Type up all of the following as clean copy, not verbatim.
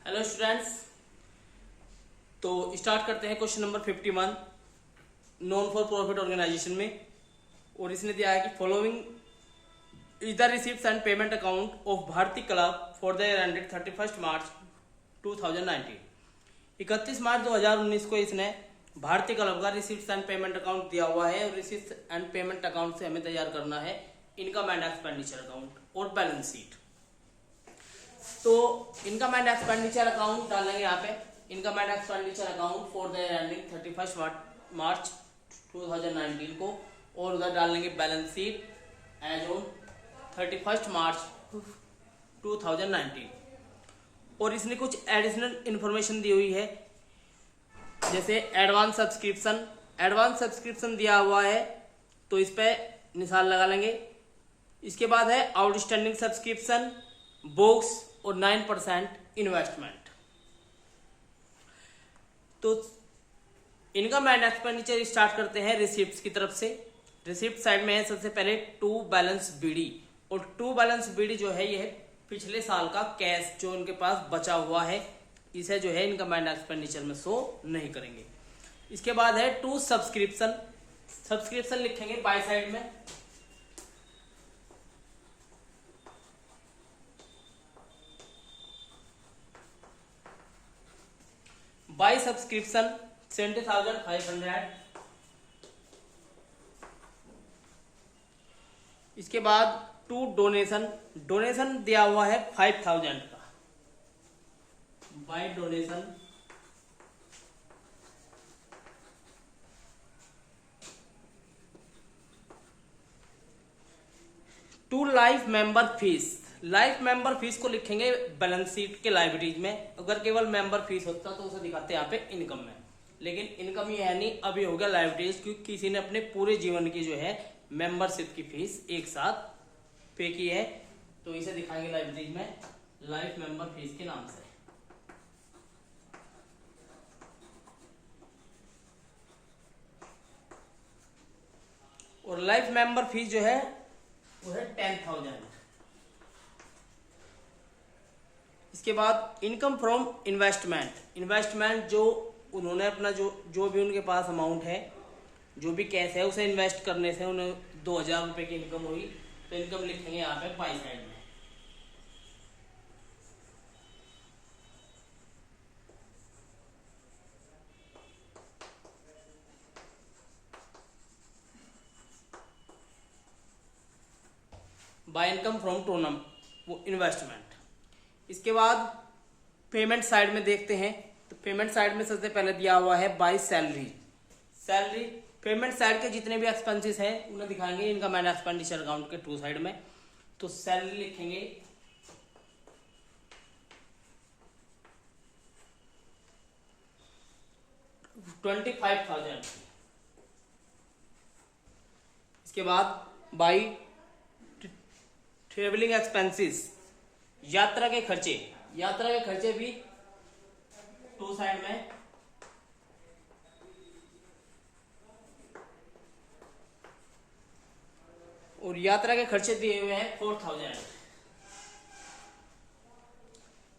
Hello students. तो start करते हैं question number 51 non for profit organisation में। और इसने दिया है कि following is the receipts and payment account of Bharati club for the year ended 31 March 2019। 31 March 2019 को इसने भारतीय क्लब का रिसीप्ट्स एंड पेमेंट अकाउंट दिया हुआ है। और रिसीप्ट्स एंड पेमेंट अकाउंट से हमें तैयार करना है इनकम एंड एक्सपेंडिचर अकाउंट और बैलेंस शीट। तो इनकम एंड एक्सपेंडिचर अकाउंट डालेंगे यहाँ पे, income and expenditure account for the ending 31 March 2019 को, और उधर डालेंगे balance sheet as on 31 March 2019। और इसने कुछ एडिशनल इंफॉर्मेशन दी हुई है, जैसे एडवांस सब्सक्रिप्शन दिया हुआ है तो इस पे निशान लगा लेंगे। इसके बाद है आउटस्टैंडिंग सब्सक्रिप्शन, बुक्स और 9% इन्वेस्टमेंट। तो इनकम एंड एक्सपेंडिचर स्टार्ट करते हैं रिसिप्ट्स की तरफ से। रिसिप्ट साइड में है सबसे पहले टू बैलेंस बीडी, और टू बैलेंस बीडी जो है ये पिछले साल का कैश जो उनके पास बचा हुआ है, इसे जो है इनकम एंड एक्सपेंडिचर में शो नहीं करेंगे। इसके बाद है टू सब्सक्रिप्शन लिखेंगे बाय साइड में। By subscription 70,500। इसके बाद टू डोनेशन दिया हुआ है 5,000 का। By donation to life member fees को लिखेंगे बैलेंस शीट के लाइबिलिटीज में। अगर केवल मेंबर फीस होता तो उसे दिखाते यहाँ पे इनकम में, लेकिन इनकम ये है नहीं, अभी हो गया लाइबिलिटीज, क्योंकि किसी ने अपने पूरे जीवन की जो है मेंबरशिप की फीस एक साथ पे की है, तो इसे दिखाएंगे लाइबिलिटीज में लाइफ मेंबर फीस के नाम से। और लाइफ मेंबर फीस जो है वो है 10,000। इसके बाद इनकम फ्रॉम इन्वेस्टमेंट जो उन्होंने अपना जो भी उनके पास अमाउंट है, जो भी कैश है, उसे इन्वेस्ट करने से उन्हें 2,000 रुपए की इनकम हुई, तो इनकम लिखेंगे यहाँ पे बाई साइड में। बाय इनकम फ्रॉम टोनम वो इन्वेस्टमेंट। इसके बाद पेमेंट साइड में देखते हैं, तो पेमेंट साइड में सबसे पहले दिया हुआ है बाय सैलरी। पेमेंट साइड के जितने भी एक्सपेंसेस हैं उन्हें दिखाएंगे इनकम एंड एक्सपेंडिचर अकाउंट के टू साइड में। तो सैलरी लिखेंगे 25,000। इसके बाद बाय ट्रेवलिंग एक्सपेंसेस, यात्रा के खर्चे भी टू साइड में। और यात्रा के खर्चे दिए हुए हैं 4,000।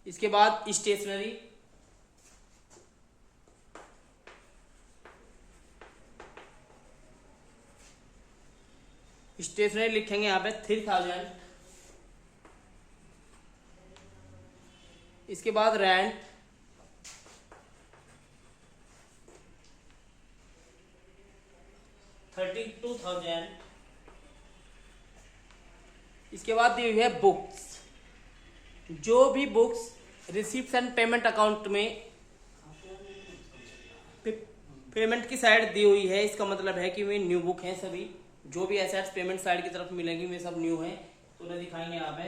इसके बाद स्टेशनरी लिखेंगे यहाँ पे 3,000। इसके बाद रेंट 32,000। इसके बाद दी हुई है बुक्स, जो भी books receipt and payment account में पेमेंट की साइड दी हुई है, इसका मतलब है कि वे न्यू बुक हैं। सभी जो भी एसेट्स पेमेंट साइड की तरफ मिलेंगी वे सब न्यू हैं, तो उन्हें दिखाएंगे यहाँ पे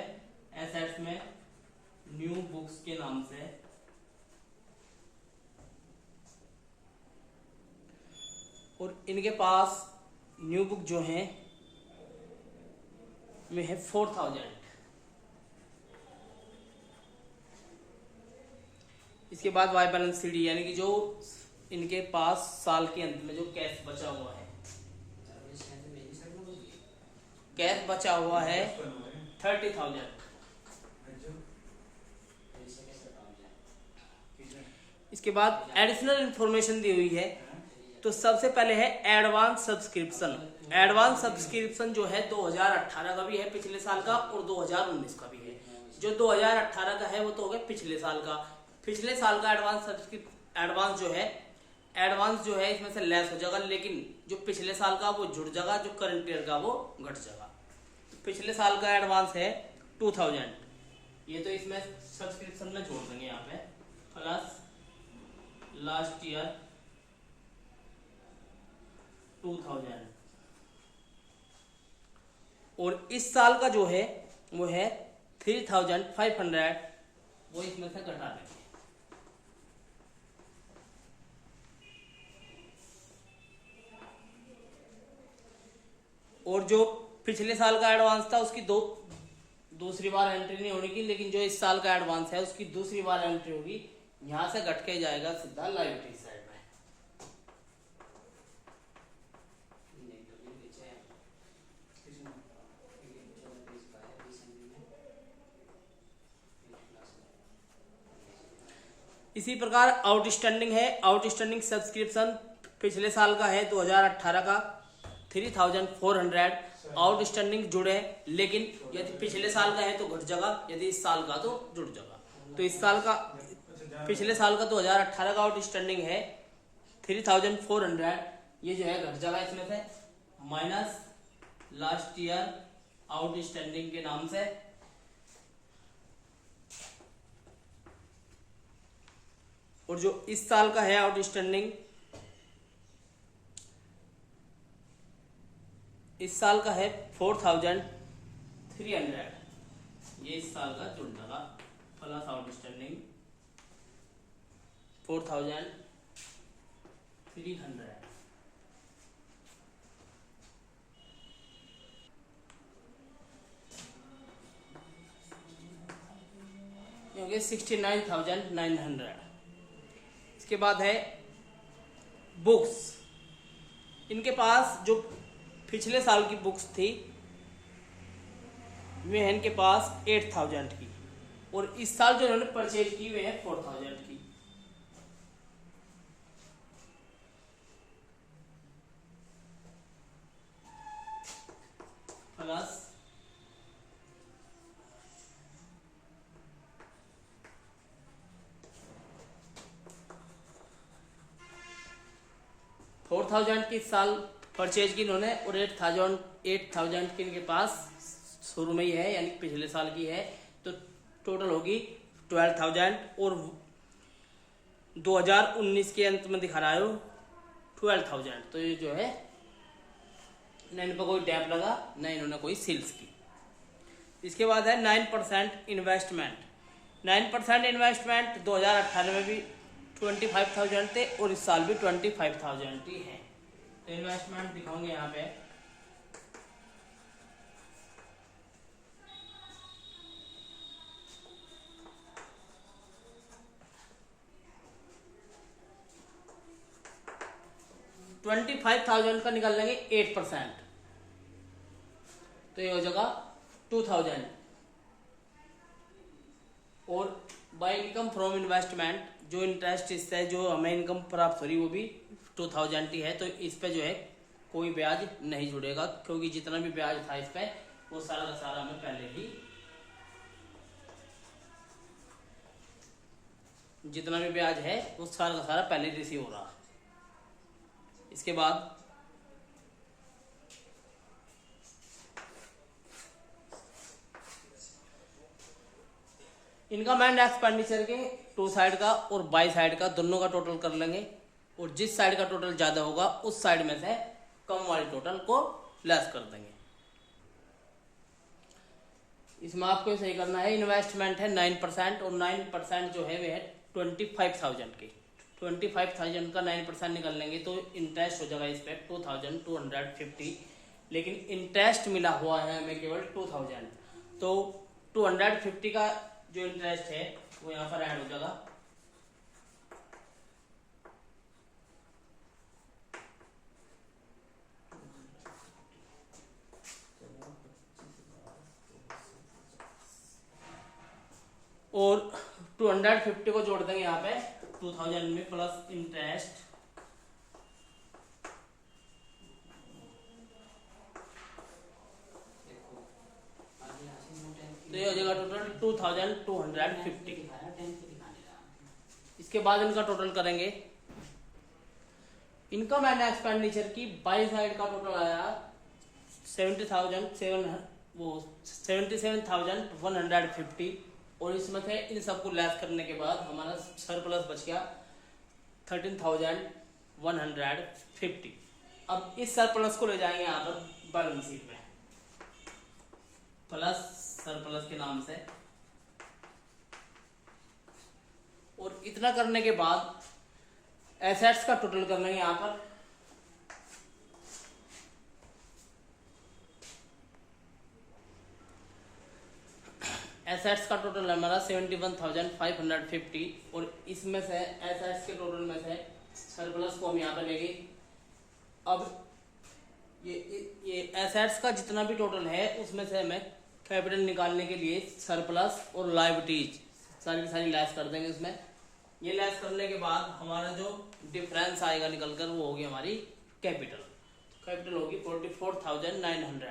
एसेट्स में न्यू बुक्स के नाम से। और इनके पास न्यू बुक जो है में है 4,000। इसके बाद वाई बैलेंस सीडी, यानी कि जो इनके पास साल के अंत में जो कैश बचा हुआ है, 30,000। इसके बाद एडिशनल इंफॉर्मेशन दी हुई है। तो सबसे पहले है एडवांस सब्सक्रिप्शन। एडवांस सब्सक्रिप्शन जो है 2018 का भी है पिछले साल का, और 2019 का भी है। जो 2018 का है वो तो हो गया पिछले साल का। पिछले साल का एडवांस जो है इसमें से लेस हो जाएगा, लेकिन जो पिछले साल का वो जुड़ जाएगा, जो करंट ईयर का वो घट जाएगा। पिछले साल का एडवांस है 2000, ये तो इसमें सब्सक्रिप्शन में जोड़ देंगे यहाँ पे, प्लस लास्ट ईयर 2000, और इस साल का जो है वो है 3500, वो इसमें से घटा देंगे। और जो पिछले साल का एडवांस था उसकी दूसरी बार एंट्री नहीं होने की, लेकिन जो इस साल का एडवांस है उसकी दूसरी बार एंट्री होगी। यहां से घट के जाएगा सीधा लायबिलिटी साइड में। इसी प्रकार आउटस्टैंडिंग है। आउटस्टैंडिंग सब्सक्रिप्शन पिछले साल का है 2018 का 3400 आउटस्टैंडिंग जुड़े, लेकिन यदि पिछले साल का है तो घट जाएगा, यदि इस साल का तो जुड़ जाएगा। तो इस साल का पिछले साल का 2018 का आउटस्टैंडिंग है 3400, ये जो है घट जाएगा इसमें से, माइनस लास्ट ईयर आउटस्टैंडिंग के नाम से, और जो इस साल का है आउटस्टैंडिंग, इस साल का है 4300, ये इस साल का जुड़ जाएगा, प्लस आउटस्टैंडिंग 4300। क्योंकि 69,900। इसके बाद है बुक्स। इनके पास जो पिछले साल की बुक्स थी वे हैं इनके पास 8000 की, और इस साल जो इन्होंने परचेज की वे है 4000 की। प्लस 4000 की इस साल परचेज की इन्होंने, और 8000 की इनके पास शुरू में ही है, यानी पिछले साल की है, तो टोटल होगी 12000। और 2019 के अंत में दिखा रहा है 12000। तो ये जो है न इन पर कोई टैप लगा, न इन्होंने कोई सेल्स की। इसके बाद है 9% इन्वेस्टमेंट। 9% इन्वेस्टमेंट 2018 में भी 25,000 थे, और इस साल भी 25,000 ही है। तो इन्वेस्टमेंट दिखाऊंगे यहाँ पे, $25,000 का निकाल लेंगे 8%, तो ये हो जाएगा 2000। और बाय इनकम फ्रॉम इन्वेस्टमेंट, जो इंटरेस्ट इससे जो हमें इनकम प्राप्त हो रही वो भी 2000 ही है। तो इस पे जो है कोई ब्याज नहीं जुड़ेगा, क्योंकि जितना भी ब्याज था इस पे वो सारा का सारा हमें पहले ही, जितना भी ब्याज है वो सारा का सारा पहले रिसीव हो रहा। इसके बाद इनकम एंड एक्सपेंडिचर के टू साइड का और बाई साइड का दोनों का टोटल कर लेंगे, और जिस साइड का टोटल ज्यादा होगा उस साइड में से कम वाले टोटल को लेस कर देंगे। इसमें आपको सही करना है, इन्वेस्टमेंट है 9%, और 9% जो है वे है 25,000 की। 25,000 का 9% निकल लेंगे तो इंटरेस्ट हो जाएगा इस पर 2250, लेकिन इंटरेस्ट मिला हुआ है हमें केवल 2000। तो 250 का जो इंटरेस्ट है वो यहाँ पर ऐड हो जाएगा। और 250 को जोड़ देंगे यहाँ पे 2000 में प्लस इंटरेस्ट तो ये हो जाएगा टोटल 2250। इसके बाद इनका टोटल करेंगे। इनकम एंड एक्सपेंडिचर की बाई साइड का टोटल आया 77,150 और इसमें से इन सबको लेस करने के बाद हमारा सरप्लस बच गया 13,150। अब इस सरप्लस को ले जाएंगे यहाँ पर बैलेंस शीट में प्लस सरप्लस के नाम से, और इतना करने के बाद एसेट्स का टोटल कर लेंगे यहाँ पर। एसेट्स का टोटल है हमारा 71,550 और इसमें से एसेट्स के टोटल में से सरप्लस को हम यहाँ पर लेंगे। अब ये एसेट्स का जितना भी टोटल है उसमें से हमें कैपिटल निकालने के लिए सरप्लस और लायबिलिटीज सारी की सारी लेस कर देंगे इसमें। ये लेस करने के बाद हमारा जो डिफरेंस आएगा निकल कर वो होगी हमारी कैपिटल। कैपिटल होगी 44,900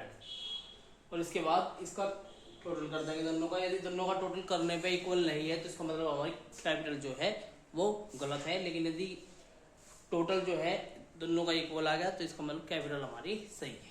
और इसके बाद इसका टोटल कर देंगे दोनों का। यदि दोनों का टोटल करने पे इक्वल नहीं है तो इसका मतलब हमारी कैपिटल जो है वो गलत है, लेकिन यदि टोटल जो है दोनों का इक्वल आ गया तो इसका मतलब कैपिटल हमारी सही है।